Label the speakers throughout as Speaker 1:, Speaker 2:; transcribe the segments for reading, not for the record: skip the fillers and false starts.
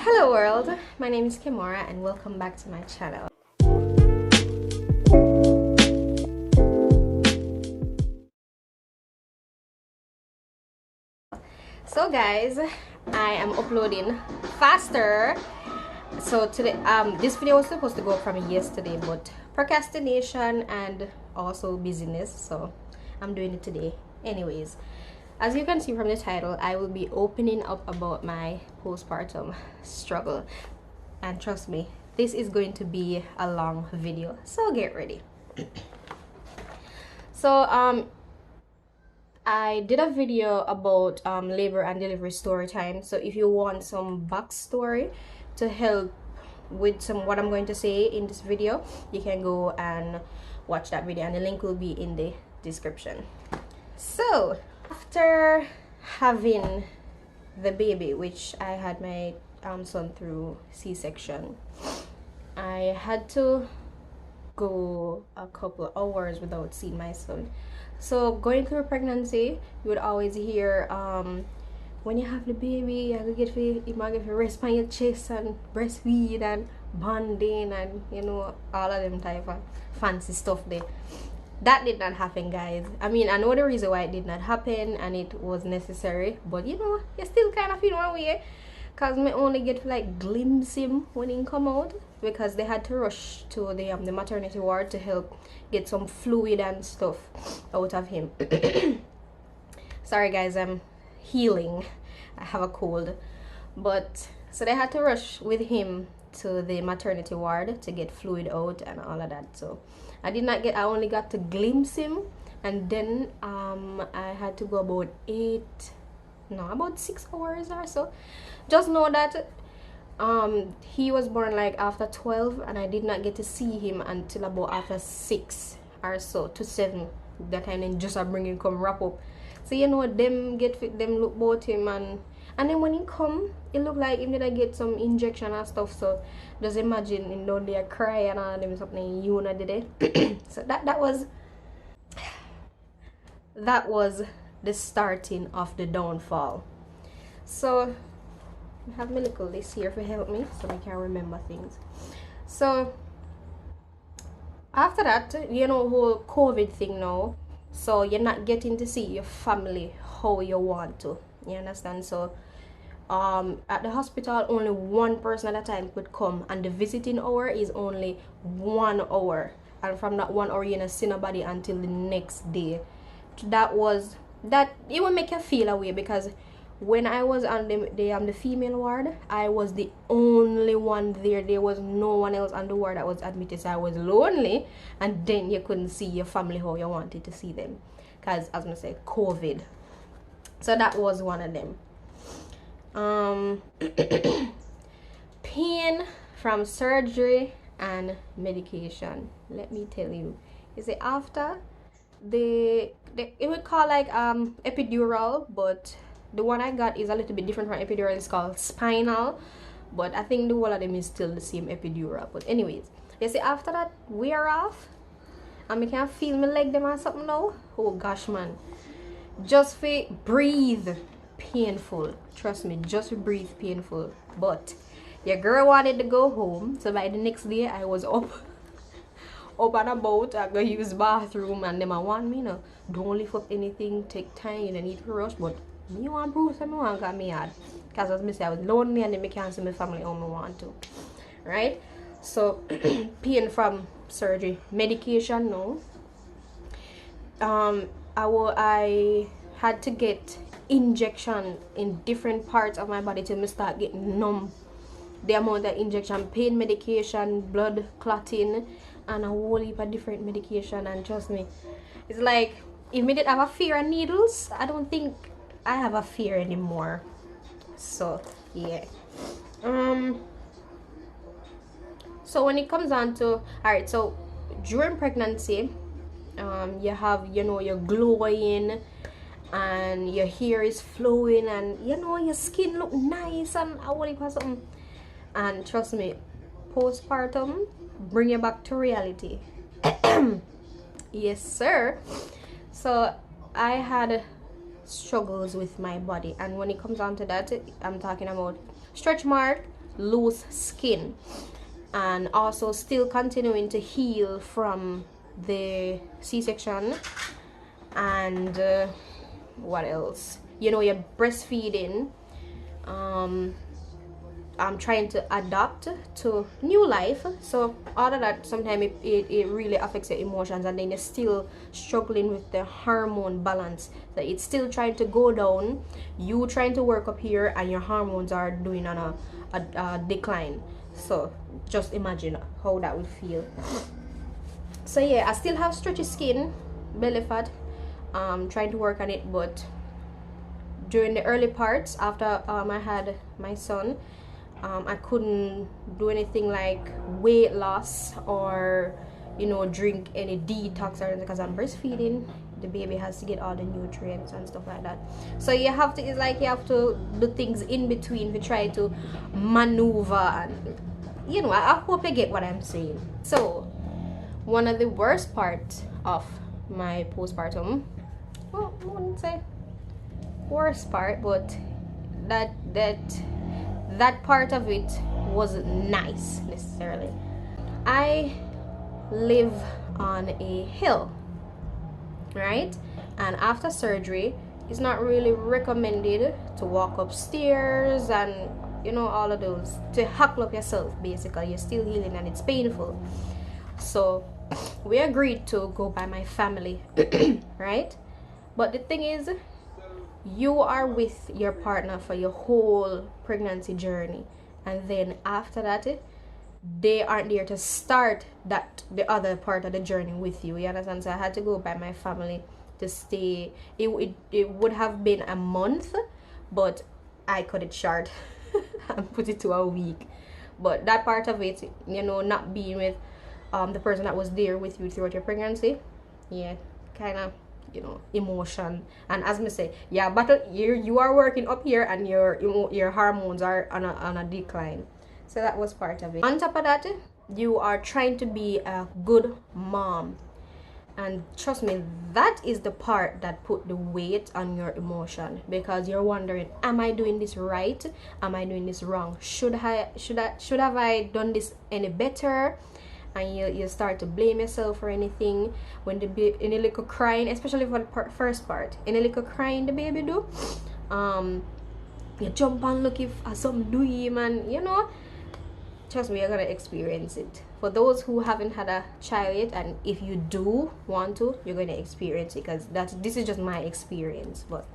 Speaker 1: Hello world, my name is Kimora and welcome back to my channel. So guys, I am uploading faster. So today this video was supposed to go up from yesterday, but procrastination and also busyness, so I'm doing it today. Anyways, as you can see from the title, I will be opening up about my postpartum struggle, and trust me, this is going to be a long video, so get ready. So I did a video about labor and delivery story time. So if you want some backstory to help with some what I'm going to say in this video, you can go and watch that video, and the link will be in the description. So after having the baby, which I had my son through C-section, I had to go a couple of hours without seeing my son. So going through pregnancy, you would always hear when you have the baby, you might get to rest on your chest and breastfeed and bonding and all of them type of fancy stuff there. That did not happen, guys. I mean, I know the reason why it did not happen and it was necessary, but you still kind of feel one way, because me only get to like glimpse him when he come out, because they had to rush to the maternity ward to help get some fluid and stuff out of him. Sorry guys, I'm healing, I have a cold. But so they had to rush with him to the maternity ward to get fluid out and all of that. So I only got to glimpse him, and then I had to go about 6 hours or so. Just know that he was born like after 12, and I did not get to see him until about after 6 or so to 7. That time then just bring him come wrap up. So them get fit, them look about him, and then when he come, it look like him did I get some injection and stuff. So just imagine him down there cry and all them something did it. So that was the starting of the downfall. So I have my little list here to help me so I can remember things. So after that, whole COVID thing now, so you're not getting to see your family how you want to, you understand? So at the hospital, only one person at a time could come, and the visiting hour is only 1 hour, and from that 1 hour you don't see nobody until the next day. That it will make you feel away, because when I was on the female ward, I was the only one there. There was no one else on the ward that was admitted, so I was lonely, and then you couldn't see your family how you wanted to see them, because as I said, COVID. So that was one of them. Pain from surgery and medication. Let me tell you, after it would call like epidural, but the one I got is a little bit different from epidural. It's called spinal, but I think the whole of them is still the same epidural. But anyways, after that wear off, and I can feel my leg them or something now. Oh gosh, man, just for breathe painful. Trust me, just for breathe painful. But your girl wanted to go home, so by the next day I was up and about. I go use bathroom, and them I want me don't lift up anything, take time, you don't need to rush. But me want Bruce and me want got me hard, because as I say, I was lonely, and then I can't see my family how I want to, right? So pain from surgery, medication no. I had to get injection in different parts of my body till me start getting numb. The amount of injection, pain medication, blood clotting, and a whole heap of different medication. And trust me, it's like, if me did have a fear of needles, I don't think I have a fear anymore. So yeah. So when it comes on to, alright, so during pregnancy, you have you're glowing, and your hair is flowing, and your skin look nice, and I want to something. And trust me, postpartum bring you back to reality. Yes sir. So I had struggles with my body, and when it comes on to that, I'm talking about stretch mark, loose skin, and also still continuing to heal from the C-section. And what else, you know, you're breastfeeding. I'm trying to adapt to new life, so all of that sometimes it really affects your emotions, and then you're still struggling with the hormone balance, that it's still trying to go down, you trying to work up here, and your hormones are doing on a decline. So just imagine how that would feel. So yeah, I still have stretchy skin, belly fat, trying to work on it. But during the early parts after I had my son, I couldn't do anything like weight loss or, you know, drink any detox or anything, because I'm breastfeeding. The baby has to get all the nutrients and stuff like that. So you have to, it's like you have to do things in between to try to maneuver, and you know, I hope you get what I'm saying. So one of the worst parts of my postpartum, well, I wouldn't say worst part, but that part of it wasn't nice necessarily. I live on a hill, right? And after surgery, it's not really recommended to walk upstairs and, you know, all of those, to huckle up yourself. Basically, you're still healing and it's painful. So we agreed to go by my family, right? But the thing is, you are with your partner for your whole pregnancy journey, and then after that, they aren't there to start the other part of the journey with you. You understand? So I had to go by my family to stay. It would have been a month, but I cut it short and put it to a week. But that part of it, you know, not being with the person that was there with you throughout your pregnancy, yeah, kind of, you know, emotion. And as me say, yeah, but you are working up here, and your hormones are on a decline. So that was part of it. On top of that, you are trying to be a good mom, and trust me, that is the part that put the weight on your emotion, because you're wondering, am I doing this right? Am I doing this wrong? Should have I done this any better? And you start to blame yourself for anything. When any little crying, especially for the first part, any little crying the baby do, you jump and look if something do him, and you know, trust me, you're gonna experience it. For those who haven't had a child yet, and if you do want to, you're gonna experience it, because this is just my experience. But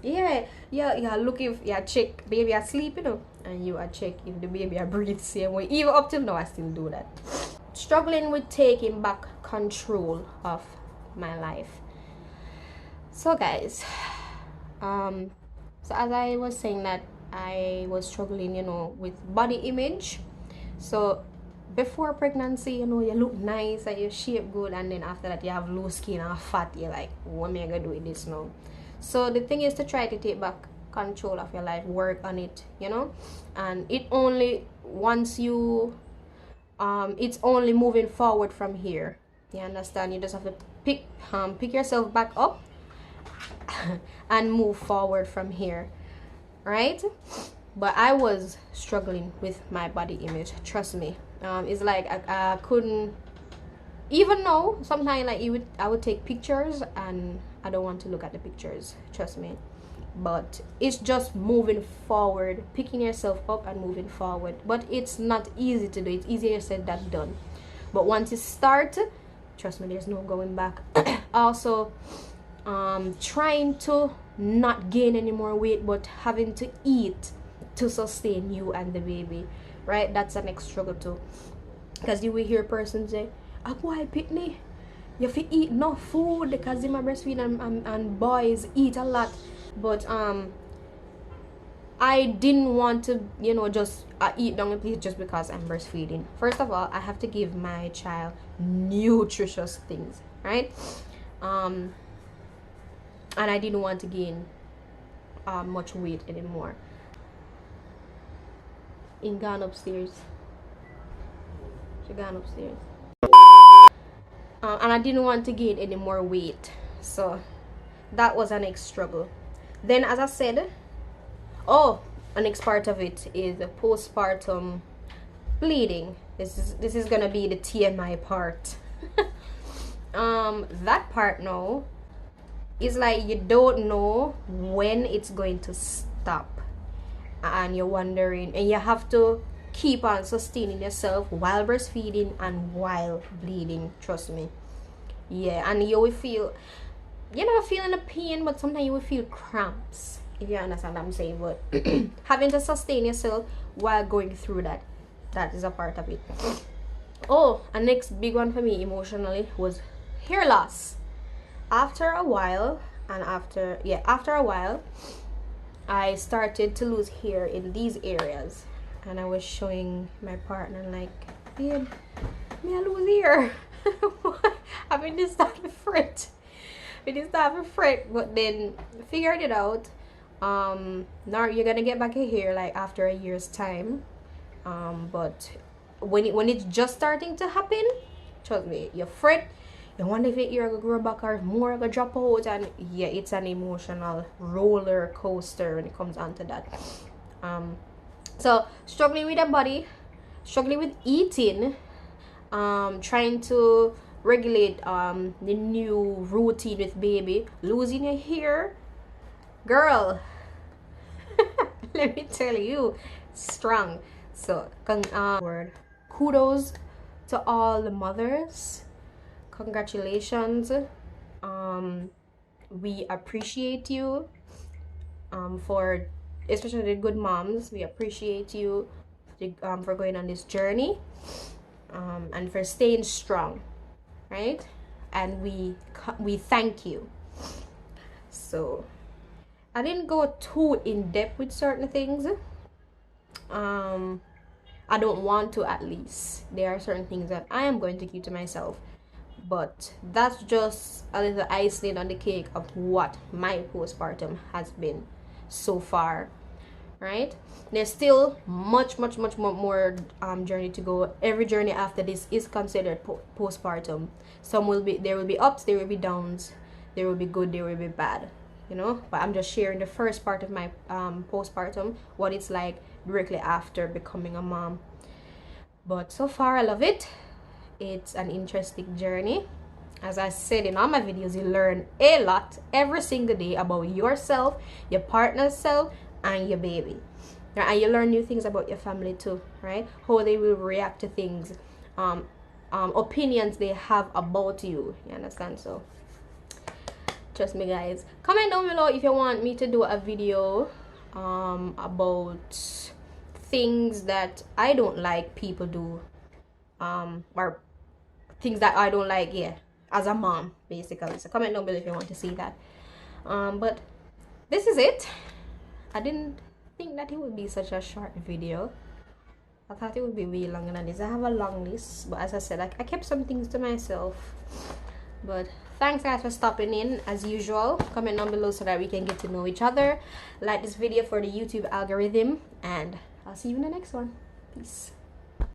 Speaker 1: yeah, look if check baby asleep, you know, and you check if the baby breathe same way. Even up till now, I still do that. Struggling with taking back control of my life. So guys, so as I was saying that I was struggling, you know, with body image. So before pregnancy, you know, you look nice and you shape good, and then after that you have loose skin and fat. You're like, what am I gonna do with this now? So the thing is to try to take back control of your life, work on it, you know. And it only, once you it's only moving forward from here. You understand? You just have to pick yourself back up and move forward from here, right? But I was struggling with my body image, trust me. It's like I couldn't, even though sometimes like I would take pictures and I don't want to look at the pictures, trust me. But it's just moving forward, picking yourself up and moving forward. But it's not easy to do. It's easier said than done. But once you start, trust me, there's no going back. Also, trying to not gain any more weight, but having to eat to sustain you and the baby, right? That's the next struggle too, because you will hear persons say, "Ah, boy, Pitney, you have to eat no food because they're breastfeeding and boys eat a lot." But I didn't want to, you know, just eat down a plate just because I'm breastfeeding. First of all, I have to give my child nutritious things, right? And I didn't want to gain much weight anymore. Gone upstairs. She gone upstairs. And I didn't want to gain any more weight, so that was a next struggle. Then, as I said, oh, the next part of it is the postpartum bleeding. This is gonna be the TMI part. That part now is like you don't know when it's going to stop, and you're wondering, and you have to keep on sustaining yourself while breastfeeding and while bleeding. Trust me. Yeah, and you will feel, you're not feeling the pain, but sometimes you will feel cramps, if you understand what I'm saying. But having to sustain yourself while going through that, that is a part of it. Oh, and next big one for me emotionally was hair loss. After a while, I started to lose hair in these areas, and I was showing my partner like, babe, me I lose hair. I mean, this start to fret. But then figured it out. Now you're gonna get back your hair like after a year's time. But when it's just starting to happen, trust me, you fret. You wonder if your ear will grow back or more will drop out, and yeah, it's an emotional roller coaster when it comes onto that. So struggling with the body, struggling with eating, trying to regulate the new routine with baby, losing your hair, girl. Let me tell you, strong. So kudos to all the mothers. Congratulations. We appreciate you, for especially the good moms. We appreciate you for going on this journey, and for staying strong, right? And we thank you. So I didn't go too in depth with certain things. I don't want to. At least there are certain things that I am going to keep to myself, but that's just a little icing on the cake of what my postpartum has been so far, right? There's still much more journey to go. Every journey after this is considered postpartum. There will be ups, there will be downs, there will be good, there will be bad, you know. But I'm just sharing the first part of my postpartum, what it's like directly after becoming a mom. But so far I love it. It's an interesting journey. As I said in all my videos, you learn a lot every single day about yourself, your partner's self, and your baby. And you learn new things about your family too, right? How they will react to things, opinions they have about you. You understand? So trust me, guys. Comment down below if you want me to do a video about things that I don't like people do, or things that I don't like, yeah, as a mom, basically. So comment down below if you want to see that. But this is it. I didn't think that it would be such a short video. I thought it would be way longer than this. I have a long list, but as I said, I kept some things to myself. But thanks guys for stopping in as usual. Comment down below so that we can get to know each other. Like this video for the YouTube algorithm, and I'll see you in the next one. Peace.